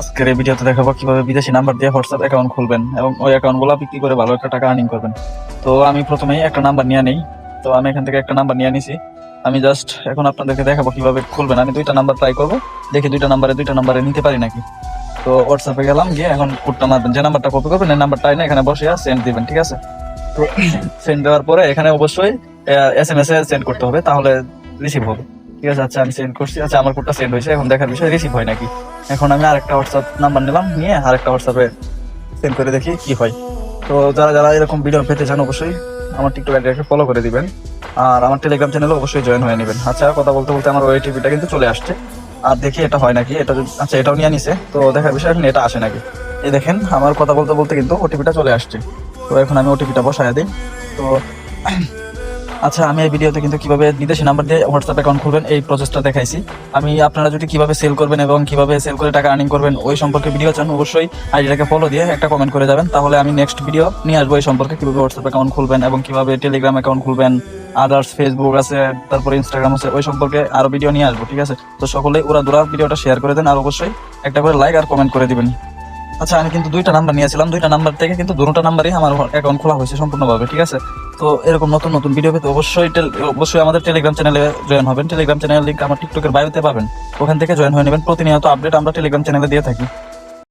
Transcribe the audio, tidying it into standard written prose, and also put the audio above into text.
আজকের এই ভিডিওতে দেখাবো কিভাবে বিদেশি নাম্বার দিয়ে হোয়াটসঅ্যাপ অ্যাকাউন্ট খুলবেন এবং ওই অ্যাকাউন্টগুলো বিক্রি করে ভালো একটা টাকা আর্নিং করবেন। তো আমি প্রথমেই একটা নাম্বার নিয়ে নিই। তো আমি এখান থেকে একটা নাম্বার নিয়ে নিছি। আমি জাস্ট এখন আপনাদেরকে দেখাবো কিভাবে খুলবেন। আমি দুইটা নাম্বার ট্রাই করবো, দেখি দুইটা নাম্বারে নিতে পারি নাকি। তো হোয়াটসঅ্যাপে গেলাম, গিয়ে এখন কোডটা মারবেন, যে নাম্বারটা কপি করবেন এই নাম্বারটাই না এখানে বসে সেন্ড দিবেন, ঠিক আছে। তো সেন্ড দেওয়ার পরে এখানে অবশ্যই SMS এ সেন্ড করতে হবে, তাহলে রিসিভ হবে, ঠিক আছে। আচ্ছা আমি সেন্ড করছি, আচ্ছা আমার কোডটা সেন্ড হয়েছে। এখন দেখার বিষয় রিসিভ হয় নাকি। এখন আমি আরেকটা হোয়াটসঅ্যাপ নাম্বার নিলাম, নিয়ে আরেকটা হোয়াটসঅ্যাপে সেন্ড করে দেখি কি হয়। তো যারা যারা এরকম ভিডিও পেতে চান অবশ্যই আমার টিকটক আইডিটাকে ফলো করে দিবেন, আর আমার টেলিগ্রাম চ্যানেলে অবশ্যই জয়েন হয়ে নেবেন। আচ্ছা কথা বলতে বলতে আমার ওটিপিটা কিন্তু চলে আসছে, আর দেখি এটা হয় নাকি। এটা আচ্ছা এটাও নিয়ে নিছে, তো দেখার বিষয় এখন এটা আসে নাকি। এই দেখেন আমার কথা বলতে বলতে কিন্তু ওটিপিটা চলে আসছে। তো এখন আমি ওটিপিটা বসায় দিই। তো আচ্ছা আমি এই ভিডিওতে কিন্তু কিভাবে বিদেশি নাম্বার দিয়ে হোয়াটসঅ্যাপ অ্যাকাউন্ট খুলবেন এই প্রসেসটা দেখাইছি। আমি আপনারা যদি কিভাবে সেল করবেন এবং কিভাবে সেল করে টাকা আর্নিং করবেন ওই সম্পর্কে ভিডিও চান, অবশ্যই আইডিটাকে ফলো দিয়ে একটা কমেন্ট করে যাবেন, তাহলে আমি নেক্সট ভিডিও নিয়ে আসবো এই সম্পর্কে, কিভাবে হোয়াটসঅ্যাপ অ্যাকাউন্ট খুলবেন এবং কিভাবে টেলিগ্রাম অ্যাকাউন্ট খুলবেন, আদার্স ফেসবুক আছে, তারপরে ইনস্টাগ্রাম আছে, ওই সম্পর্কে আরো ভিডিও নিয়ে আসবো, ঠিক আছে। তো সকলেই দুরা ভিডিওটা শেয়ার করে দেন, আর অবশ্যই একটা করে লাইক আর কমেন্ট করে দিবেন। আচ্ছা আমি কিন্তু দুইটা নাম্বার নিয়েছিলাম, দুইটা নাম্বার থেকে কিন্তু দুটো নাম্বারই আমার অ্যাকাউন্ট খোলা হয়েছে সম্পূর্ণভাবে, ঠিক আছে। তো এরকম নতুন নতুন ভিডিও পেতে অবশ্যই আমাদের টেলিগ্রাম চ্যানেলে জয়েন হবেন। টেলিগ্রাম চ্যানেলের লিংক আমার টিকটকের বায়োতে পাবেন, ওখান থেকে জয়েন হয়ে নেবেন। প্রতিনিয়ত আপডেট আমরা টেলিগ্রাম চ্যানেলে দিয়ে থাকি।